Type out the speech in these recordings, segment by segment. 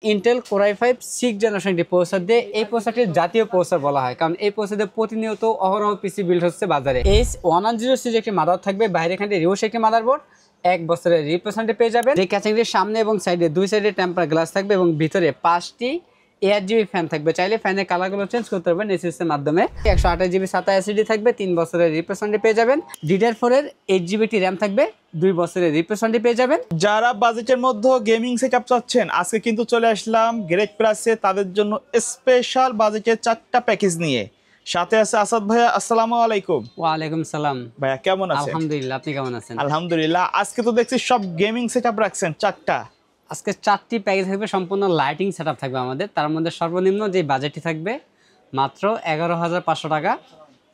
Intel Core i5 6th generation একটি processor দিয়ে এই প্রসেসরটি জাতীয় প্রসেসর বলা হয়, কারণ এই প্রসেসরে প্রতিনিয়ত অহরহ পিসি বিল্ড হচ্ছে বাজারে। H110 সিরিজের একটি মাদার থাকবে, বাইরে এখানে রিওস একটি মাদারবোর্ড, 1 বছরের রিপ্লেসমেন্ট পেয়ে যাবেন। যে ক্যাচিংটির সামনে এবং সাইডে দুই সাইডে টেম্পার গ্লাস থাকবে এবং ভিতরে 5টি ARGB ফ্যান থাকবে। চাইলে ফ্যানের কালারগুলো চেঞ্জ করতে পারবেন এসএসএর মাধ্যমে। 128GB SATA SSD থাকবে, 3 বছরের রিপ্লেসমেন্ট পেয়ে যাবেন। DDR4 এর 8GB RAM থাকবে, 2 বছরের রিপ্লেসমেন্ট পেয়ে যাবেন। যারা বাজেটের মধ্যে গেমিং সেটআপ চাচ্ছেন, আজকে কিন্তু চলে আসলাম গ্রেট প্রাইসে তাদের জন্য স্পেশাল বাজেটের 4টা প্যাকেজ নিয়ে। সাথে আছে আসাদ ভাইয়া। আসসালামু আলাইকুম। ওয়ালাইকুম সালাম ভাইয়া কেমন আছেন? আলহামদুলিল্লাহ, আপনি কেমন আছেন? আলহামদুলিল্লাহ। আজকে তো দেখছি সব গেমিং সেটআপ রাখছেন 4টা। আজকে 4টি প্যাকেজ থাকবে, সম্পূর্ণ লাইটিং সেটআপ থাকবে আমাদের। তার মধ্যে সর্বনিম্ন যে বাজেটটি থাকবে মাত্র 11,500 টাকা।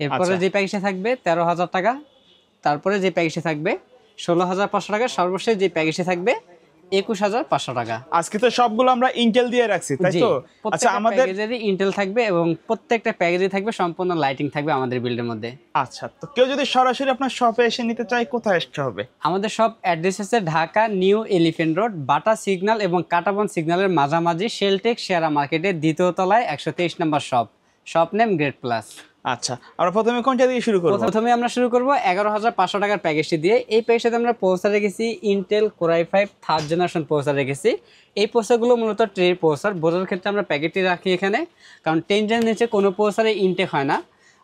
এরপরে যে প্যাকেজটি থাকবে 13,000 টাকা। তারপরে যে প্যাকেজটি থাকবে 16,500 টাকা। সর্বশেষ যে প্যাকেজটি থাকবে 21,500 টাকা। আজকে তো সবগুলো আমরা ইন্টেল দিয়ে রাখছি, তাই তো? আচ্ছা, আমাদের প্যাকেজেরই ইন্টেল থাকবে এবং প্রত্যেকটা প্যাকেজে থাকবে সম্পূর্ণ লাইটিং থাকবে আমাদের বিল্ডের মধ্যে। আচ্ছা, তো কেউ যদি সরাসরি আপনার শপে এসে নিতে চায়, কোথায় আসতে হবে? আমাদের সব অ্যাড্রেস আছে ঢাকা নিউ এলিফ্যান্ট রোড, বাটা সিগন্যাল এবং কাটাবন সিগন্যালের মাঝামাঝি শেলটেক শেয়ারা মার্কেটের 2য় তলায় 123 নম্বর শপ নেম গ্রেট প্লাস। আচ্ছা, আমরা প্রথমে কোনটা দিয়ে শুরু করব? প্রথমে আমরা শুরু করব 11,500 টাকার প্যাকেজটি দিয়ে। এই প্যাকেজটাতে আমরা প্রসেসর রেখেছি Intel Core i5 3rd generation processor রেখেছি। এই প্রসেসরগুলো মূলত ট্রে প্রসেসর। বোঝার ক্ষেত্রে আমরা প্যাকেটটি রাখি এখানে, কারণ 10 জেনের নিচে কোনো প্রসেসরে ইনটেক হয় না,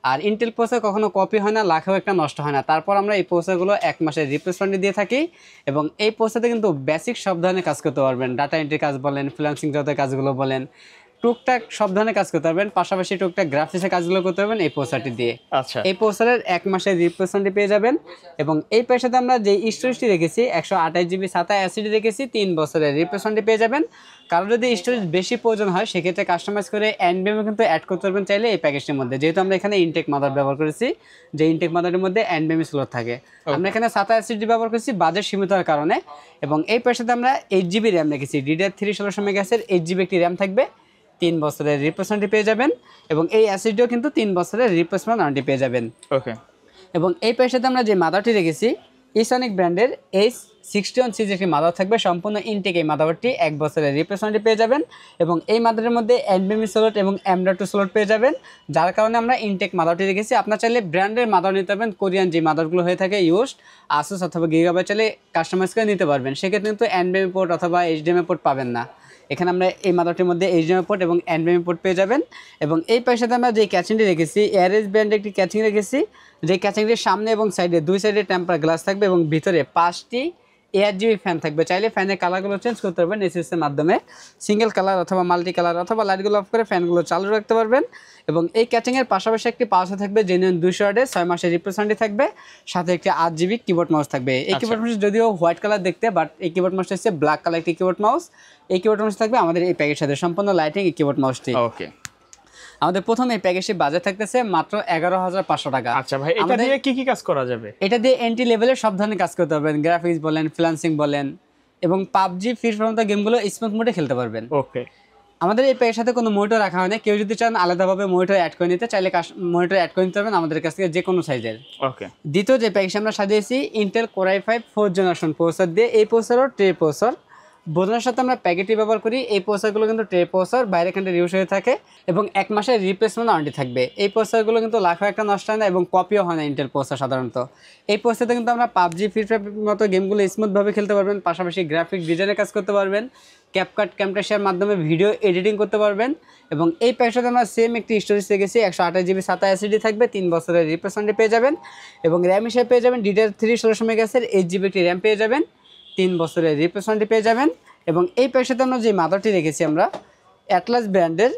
আর ইন্টেল প্রসেসর কখনো কপি হয় না, লাখেও একটা নষ্ট হয় না। তারপর আমরা এই প্রসেসরগুলো 1 মাসের রিপ্লেসমেন্ট দিয়ে থাকি এবং এই প্রসেসরে কিন্তু বেসিক সব ধরনের কাজ করতে পারবেন। ডাটা এন্ট্রি কাজ বলেন, ফ্রিল্যান্সিং যত কাজগুলো বলেন, টুকটাক সব ধরনের কাজ করতে পারবেন, পাশাপাশি টুকটাক গ্রাফিক্সের কাজগুলো করতে পারবেন এই প্রসেসরটি দিয়ে। আচ্ছা, এই প্রসেসরের 1 মাসের রিপ্লেসমেন্ট পেয়ে যাবেন এবং এই প্যাকেজে আমরা যে স্টোরেজটি রেখেছি 128GB SATA SSD রেখেছি, 3 বছরের রিপ্লেসমেন্ট পেয়ে যাবেন। কারো যদি স্টোরেজ বেশি প্রয়োজন হয় সেক্ষেত্রে কাস্টমাইজ করে NVMe কিন্তু অ্যাড করতে পারবেন চাইলে এই প্যাকেজটির মধ্যে, যেহেতু আমরা এখানে ইনটেক মাদার ব্যবহার করেছি, যে ইনটেক মাদারের মধ্যে NVMe স্লট থাকে। আমরা এখানে SATA SSD ব্যবহার করেছি বাজেট সীমিত হওয়ার কারণে। এবং এই প্যাকেজে আমরা 8GB RAM রেখেছি, DDR3 1600 MHz 8GB একটি RAM থাকবে, 3 বছরের রিপ্লেসমেন্ট পেয়ে যাবেন এবং এই অ্যাসিডও কিন্তু 3 বছরের রিপ্লেসমেন্ট ওয়ারেন্টি পেয়ে যাবেন। ওকে। এবং এই প্যাকেজে আমরা যে মাদারটি রেখেছি ইসনিক ব্র্যান্ডের H61 সিরিজের একটি মাদার থাকবে, সম্পূর্ণ ইনটেক এই মাদারটি 1 বছরের রিপ্লেসমেন্ট পেয়ে যাবেন এবং এই মাদারের মধ্যে NVMe স্লট এবং M.2 স্লট পেয়ে যাবেন, যার কারণে আমরা ইনটেক মাদারটি রেখেছি। আপনার চাইলে ব্র্যান্ডের মাদার নিতে পারবেন, কোরিয়ান যে মাদারগুলো হয়ে থাকে ইউজড আসুস অথবা গিগাবাইট চাইলে কাস্টমাইজ করে নিতে পারবেন। সেক্ষেত্রে কিন্তু NVMe পোর্ট অথবা HDMI পোর্ট পাবেন না। এখানে আমরা এই মাদারটির মধ্যে HDMI পোর্ট এবং NVMe পোর্ট পেয়ে যাবেন। এবং এই প্যাকেজে আমরা যে ক্যাচিংটি রেখেছি এয়ারএস ব্র্যান্ডের একটি ক্যাচিং রেখেছি, যে ক্যাচিংটির সামনে এবং সাইডে দুই সাইডে টেম্পার গ্লাস থাকবে এবং ভিতরে 5টি ARGB ফ্যান থাকবে। চাইলে ফ্যানের কালারগুলো চেঞ্জ করতে পারবেন এসএসএর মাধ্যমে, সিঙ্গেল কালার অথবা মাল্টি কালার, অথবা লাইটগুলো অফ করে ফ্যানগুলো চালু রাখতে পারবেন। এবং এই ক্যাচিংয়ের পাশাপাশি একটি পাওয়ার থাকবে জেনুইন 200 ওয়াটের 6 মাসের রিপ্লেসমেন্ট থাকবে, সাথে একটি 8GB কিবোর্ড মাউস থাকবে। এই কিবোর্ড মাউস যদিও হোয়াইট কালার দেখতে, বাট এই কিবোর্ড মাউসটা হচ্ছে ব্ল্যাক কালার একটি কিবোর্ড মাউস। এই কিবোর্ড মাউস থাকবে আমাদের এই প্যাকেজের সাথে, সম্পূর্ণ লাইটিং এই কিবোর্ড মাউসটি। ওকে। আমাদের প্রথম এই প্যাকেজটি বাজেট থাকতেছে মাত্র 11,500 টাকা। আচ্ছা ভাই, এটা দিয়ে কি কি কাজ করা যাবে? এটা দিয়ে এন্ট্রি লেভেলের সব ধরনের কাজ করতে পারবেন, গ্রাফিক্স বলেন, ফ্রিল্যান্সিং বলেন এবং পাবজি ফ্রি ফায়ার মতো গেমগুলো স্মুথ মোডে খেলতে পারবেন। ওকে। আমাদের এই প্যাকের সাথে কোনো মনিটর রাখা হয় না, কেউ যদি চান আলাদাভাবে মনিটর অ্যাড করে নিতে চাইলে মনিটর অ্যাড করে নিতে পারবেন আমাদের কাছ থেকে যে কোনো সাইজের। ওকে। দ্বিতীয় যে প্যাকেজ আমরা সাজিয়েছি Intel Core i5 4th generation processor দিয়ে। এই প্রসেসরও ট্রে প্রসেসর, বোঝানোর সাথে আমরা প্যাকেটই ব্যবহার করি। এই প্রসেসরগুলো কিন্তু ট্রে প্রসেসর, বাইরে এখানে রিউজ হয়ে থাকে এবং 1 মাসের রিপ্লেসমেন্ট ওয়ারেন্টি থাকবে। এই প্রসেসরগুলো কিন্তু লাখো একটা নষ্ট হয় না এবং কপিও হয় না ইন্টেল প্রসেসর সাধারণত। এই প্রসেসরে কিন্তু আমরা পাবজি ফ্রি ফায়ার মতো গেমগুলো স্মুথভাবে খেলতে পারবেন, পাশাপাশি গ্রাফিক ডিজাইনের কাজ করতে পারবেন, ক্যাপকাট ক্যামটাশিয়ার মাধ্যমে ভিডিও এডিটিং করতে পারবেন। এবং এই প্যাকেজটাতে আমরা সেম একটি স্টোরেজ রেখেছি, 128GB SATA SSD থাকবে, 3 বছরের রিপ্লেসমেন্ট পেয়ে যাবেন এবং র্যাম হিসেবে পেয়ে যাবেন DDR3 1600 MHz 8GB একটি র্যাম পেয়ে যাবেন, 3 বছরের রিপ্লেসমেন্ট পেয়ে যাবেন। এবং এই প্যাকেজটাতে আমরা যে মাদারটি রেখেছি আমরা অ্যাটলাস ব্র্যান্ডের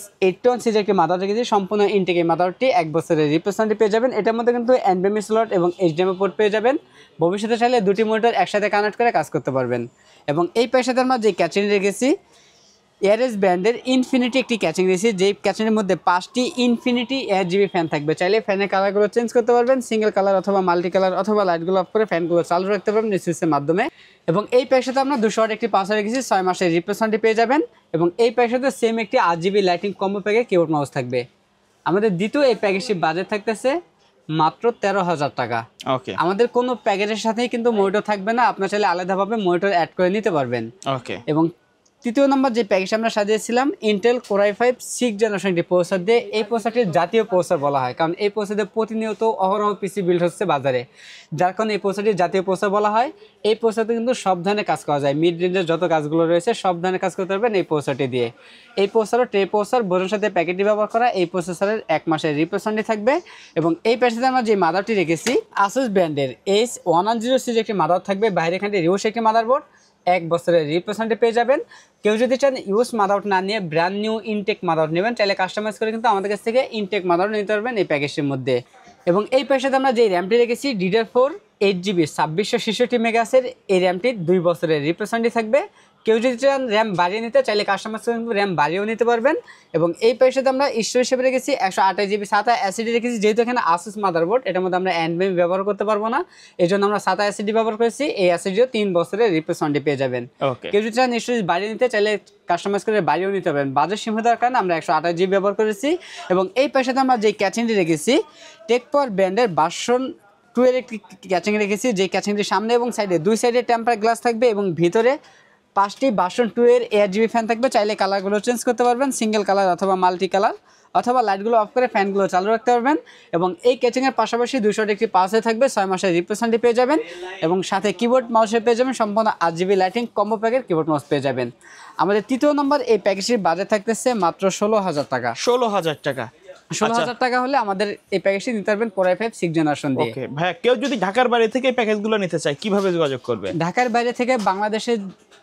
H81 সিরিজের একটি মাদার রেখেছি, সম্পূর্ণ ইনটেক এই মাদারটি 1 বছরের রিপ্লেসমেন্ট পেয়ে যাবেন। এটার মধ্যে কিন্তু NVMe স্লট এবং HDMI পোর্ট পেয়ে যাবেন। ভবিষ্যতে চাইলে দুটি মনিটর একসাথে কানেক্ট করে কাজ করতে পারবেন। এবং এই প্যাকেজটাতে আমরা যে ক্যাচিং রেখেছি এয়ারএস ব্র্যান্ডের ইনফিনিটি একটি ক্যাচিং রেখেছি, যেই ক্যাচিংয়ের মধ্যে 5টি ইনফিনিটি ARGB ফ্যান থাকবে। চাইলে ফ্যানের কালারগুলো চেঞ্জ করতে পারবেন, সিঙ্গেল কালার অথবা মাল্টি কালার, অথবা লাইটগুলো অফ করে ফ্যানগুলো চালু রাখতে পারবেন এসএসএর মাধ্যমে। এবং এই প্যাকেজটাতে আমরা 200 ওয়াট একটি পাওয়ার রেখেছি, 6 মাসের রিপ্লেসমেন্ট পেয়ে যাবেন। এবং এই প্যাকেজটাতে সেম একটি 8GB লাইটিং কম্বো প্যাকে কিবোর্ড মাউস থাকবে। আমাদের দ্বিতীয় এই প্যাকেজটির বাজেট থাকতেছে মাত্র 13,000 টাকা। ওকে। আমাদের কোনো প্যাকেজের সাথেই কিন্তু মনিটর থাকবে না, আপনার চাইলে আলাদাভাবে মনিটর অ্যাড করে নিতে পারবেন। ওকে। এবং তৃতীয় নম্বর যে প্যাকেজ আমরা সাজিয়েছিলাম Intel core i5 6th generation একটি প্রসেসর দিয়ে, এই প্রসেসরটির জাতীয় প্রসেসর বলা হয়, কারণ এই প্রসেসরে প্রতিনিয়ত অহরহ পিসি বিল্ড হচ্ছে বাজারে, যার কারণে এই প্রসেসরটির জাতীয় প্রসেসর বলা হয়। এই প্রসেসরতে কিন্তু সব ধরনের কাজ করা যায়, মিড রেঞ্জের যত কাজগুলো রয়েছে সব ধরনের কাজ করতে পারবেন এই প্রসেসরটি দিয়ে। এই প্রসেসর ট্রে প্রসেসর বোর্ডের সাথে প্যাকেটটি ব্যবহার করা, এই প্রসেসরের 1 মাসের রিপ্লেসমেন্ট থাকবে। এবং এই প্যাকেজে আমরা যে মাদারটি রেখেছি আসুস ব্র্যান্ডের H110 সিরিজের একটি মাদার থাকবে, বাইরে এখানে রিউস একটি মাদারবোর্ড, 1 বছরের রিপ্লেসমেন্ট পেয়ে যাবেন। কেউ যদি চান ইউজ মাদারবোর্ড না নিয়ে ব্র্যান্ড নিউ ইনটেক মাদারবোর্ড নেবেন, চাইলে কাস্টমাইজ করে কিন্তু আমাদের কাছ থেকে ইনটেক মাদারবোর্ড নিতে পারবেন এই প্যাকেজের মধ্যে। এবং এই প্যাকেজে আমরা যে র্যামটি রেখেছি DDR4 8GB 2666 মেগাহার্টজের, এই র্যামটি 2 বছরের রিপ্লেসমেন্ট থাকবে। কেউ যদি চান র্যাম বাড়িয়ে নিতে, চাইলে কাস্টমাইজ করে কিন্তু র্যাম বাড়িয়েও নিতে পারবেন। এবং এই প্যাকেজে আমরা স্টোরেজ হিসেবে রেখেছি 128GB SATA SSD রেখেছি, যেহেতু এখানে আসুস মাদারবোর্ড, এটার মধ্যে আমরা NVMe ব্যবহার করতে পারবো না, এই জন্য আমরা SATA SSD ব্যবহার করেছি। এই SSDও 3 বছরের রিপ্লেসমেন্ট পেয়ে যাবেন। কেউ যদি চান স্টোরেজ বাড়িয়ে নিতে, চাইলে কাস্টমাইজ করে বাড়িয়েও নিতে পারবেন। বাজেট সীমিতার কারণে আমরা 128GB ব্যবহার করেছি। এবং এই প্যাকেজে আমরা যে ক্যাচিংটি রেখেছি টেকপাওয়ার ব্র্যান্ডের ভার্সন 2 এর একটি ক্যাচিং রেখেছি, যে ক্যাচিংটির সামনে এবং সাইডে 2 সাইডে টেম্পার গ্লাস থাকবে এবং ভিতরে 5টি ভার্সন 2 এর ARGB ফ্যান থাকবে। চাইলে কালারগুলো চেঞ্জ করতে পারবেন, সিঙ্গেল কালার অথবা মাল্টি কালার, অথবা লাইটগুলো অফ করে ফ্যানগুলো চালু রাখতে পারবেন। এবং এই ক্যাচিংয়ের পাশাপাশি 200 একটি পাওয়ার থাকবে, 6 মাসের রিপ্লেসমেন্ট পেয়ে যাবেন। এবং সাথে কিবোর্ড মাউসে পেয়ে যাবেন সম্পূর্ণ RGB লাইটিং কম্বো প্যাকের কিবোর্ড মাউস পেয়ে যাবেন। আমাদের তৃতীয় নম্বর এই প্যাকেজটির বাজেট থাকতেছে মাত্র 16,000 টাকা। 16,000 টাকা। 16,000 টাকা হলে আমাদের এই প্যাকেজটি নিতে পারবেন কোর i5 6th জেনারেশন দিয়ে। ওকে ভাই, কেউ যদি ঢাকার বাইরে থেকে এই প্যাকেজগুলো নিতে চায় কিভাবে যোগাযোগ করবে? ঢাকার বাইরে থেকে বাংলাদেশের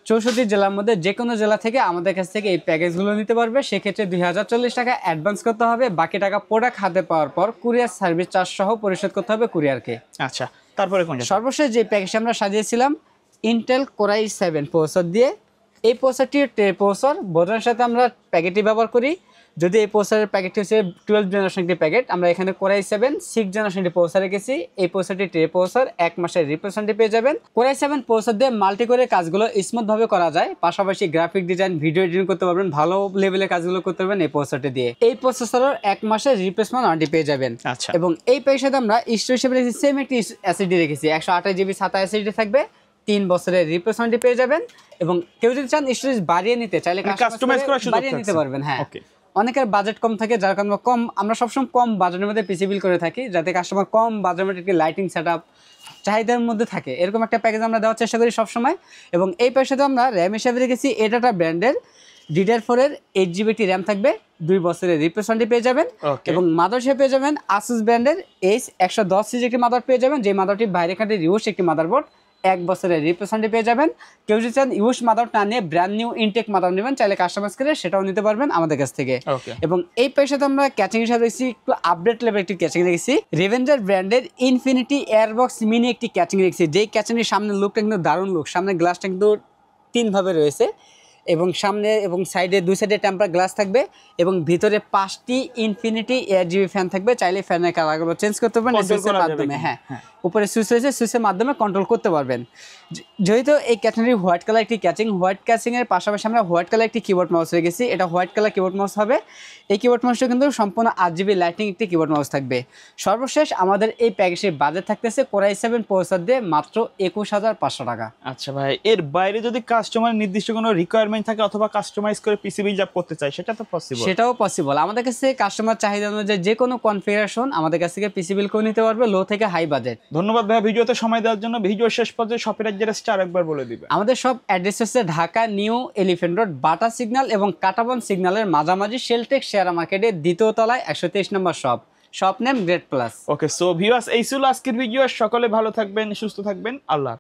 64 জেলার মধ্যে যে কোনো জেলা থেকে আমাদের কাছ থেকে এই প্যাকেজগুলো নিতে পারবে। সেক্ষেত্রে 2040 টাকা অ্যাডভান্স করতে হবে, বাকি টাকা প্রোডাক্ট হাতে পাওয়ার পর কুরিয়ার সার্ভিস চার্জ সহ পরিশোধ করতে হবে কুরিয়ারকে। আচ্ছা, তারপরে কোনটা? সর্বশেষ যে প্যাকেজটি আমরা সাজিয়েছিলাম ইন্টেল কোর i7 প্রসেসর দিয়ে, এই প্রসেসরটির ট্রে প্রসেসর বোর্ডের সাথে আমরা প্যাকেটটি ব্যবহার করি। যদি এই প্রসেসরের প্যাকেটটি হচ্ছে 12 জেনারেশন একটি প্যাকেট, আমরা এখানে কোর i7 6th জেনারেশন একটি প্রসেসর রেখেছি। এই প্রসেসরটি ট্রে প্রসেসর 1 মাসের রিপ্লেসমেন্ট পেয়ে যাবেন। কোর i7 প্রসেসর দিয়ে মাল্টি করে কাজগুলো স্মুথভাবে করা যায়, পাশাপাশি গ্রাফিক ডিজাইন ভিডিও এডিটিং করতে পারবেন, ভালো লেভেলের কাজগুলো করতে পারবেন এই প্রসেসরটি দিয়ে। এই প্রসেসরের 1 মাসের রিপ্লেসমেন্ট ওয়ারেন্টি পেয়ে যাবেন। আচ্ছা। এবং এই প্যাকেজে আমরা স্টোরেজ হিসেবে রেখেছি সেম একটি এসএসডি রেখেছি, 128GB SATA SSD থাকবে, 3 বছরের রিপ্লেসমেন্ট পেয়ে যাবেন। এবং কেউ যদি চান স্টোরেজ বাড়িয়ে নিতে, চাইলে কাস্টমাইজ করার সুযোগ বাড়িয়ে নিতে পারবেন। হ্যাঁ, ওকে। অনেকের বাজেট কম থাকে, যার কারণে আমরা সবসময় কম বাজেটের মধ্যে পিসি বিল করে থাকি, যাতে কাস্টমার কম বাজেটের মধ্যে একটি লাইটিং সেটআপ চাহিদার মধ্যে থাকে, এরকম একটা প্যাকেজ আমরা দেওয়ার চেষ্টা করি সবসময়। এবং এই প্যাকেজে আমরা র্যাম হিসেবে রেখেছি এডাটা ব্র্যান্ডের DDR4 এর 8GB একটি র্যাম থাকবে, 2 বছরের রিপ্লেসমেন্ট পেয়ে যাবেন। এবং মাদার হিসেবে পেয়ে যাবেন আসুস ব্র্যান্ডের H110 সিরিজ একটি মাদার পেয়ে যাবেন, যে মাদারটি বাইরে খাটে রিউস একটি মাদারবোর্ড, 1 বছরের রিপ্লেসমেন্ট পেয়ে যাবেন। কেউ যদি চান ইউজ মাদার না নিয়ে ব্র্যান্ড নিউ ইনটেক মাদার নেবেন, চাইলে কাস্টমাইজ করে সেটাও নিতে পারবেন আমাদের কাছ থেকে। এবং এই প্যাকেজে আমরা ক্যাচিং হিসাবে রেখেছি একটু আপডেট লেভেল একটি ক্যাচিং রেখেছি, রেভেঞ্জার ব্র্যান্ডের ইনফিনিটি এয়ারবক্স মিনি একটি ক্যাচিং রেখেছি, যেই ক্যাচিংয়ের সামনের লুকটা কিন্তু দারুণ লুক, সামনের গ্লাসটা কিন্তু 3 ভাবে রয়েছে, এবং সামনে এবং সাইডে 2 সাইডে টেম্পার গ্লাস থাকবে, এবং ভিতরে 5টি ইনফিনিটি ARGB ফ্যান থাকবে, চাইলে ফ্যানের কালারগুলো চেঞ্জ করতে পারবেন সুইচের মাধ্যমে। হ্যাঁ, উপরে সুইচ রয়েছে, সুইচের মাধ্যমে কন্ট্রোল করতে পারবেন। যেহেতু এই ক্যাচিংটি হোয়াইট কালার একটি ক্যাচিং, হোয়াইট ক্যাচিংয়ের পাশাপাশি আমরা হোয়াইট কালার একটি কিবোর্ড মাউস রেখেছি, এটা হোয়াইট কালার কিবোর্ড মাউস হবে। এই কিবোর্ড মাউসটা কিন্তু সম্পূর্ণ RGB লাইটিং একটি কিবোর্ড মাউস থাকবে। সর্বশেষ আমাদের এই প্যাকেজের বাজেট থাকতেছে কোর i7 প্রসেসর দিয়ে মাত্র 21,500 টাকা। আচ্ছা ভাই, এর বাইরে যদি কাস্টমার নির্দিষ্ট কোনো রিকোয়ারমেন্ট থাকে অথবা কাস্টমাইজ করে পিসি বিল্ড আপ করতে চায়, সেটা তো পসিবল? সেটাও পসিবল। আমাদের কাছে কাস্টমার চাহিদা অনুযায়ী যে কোনো কনফিগারেশন আমাদের কাছ থেকে পিসি বিল করে নিতে পারবে, লো থেকে হাই বাজেট। ধন্যবাদ ভাই ভিডিওতে সময় দেওয়ার জন্য। ভিডিও শেষ পর্যায়ে শপের অ্যাড্রেসটা আরেকবার বলে দিবেন। আমাদের সব অ্যাড্রেস হচ্ছে ঢাকা নিউ এলিফ্যান্ট রোড, বাটা সিগন্যাল এবং কাটাবন সিগন্যালের মাঝামাঝি শেলটেক শেয়ার মার্কেটের 2য় তলায় 123 নম্বর শপ নেম গ্রেট প্লাস। ওকে, সো ভিউয়ার্স, এই ছিল আজকের ভিডিও। সকলে ভালো থাকবেন, সুস্থ থাকবেন, আল্লাহ।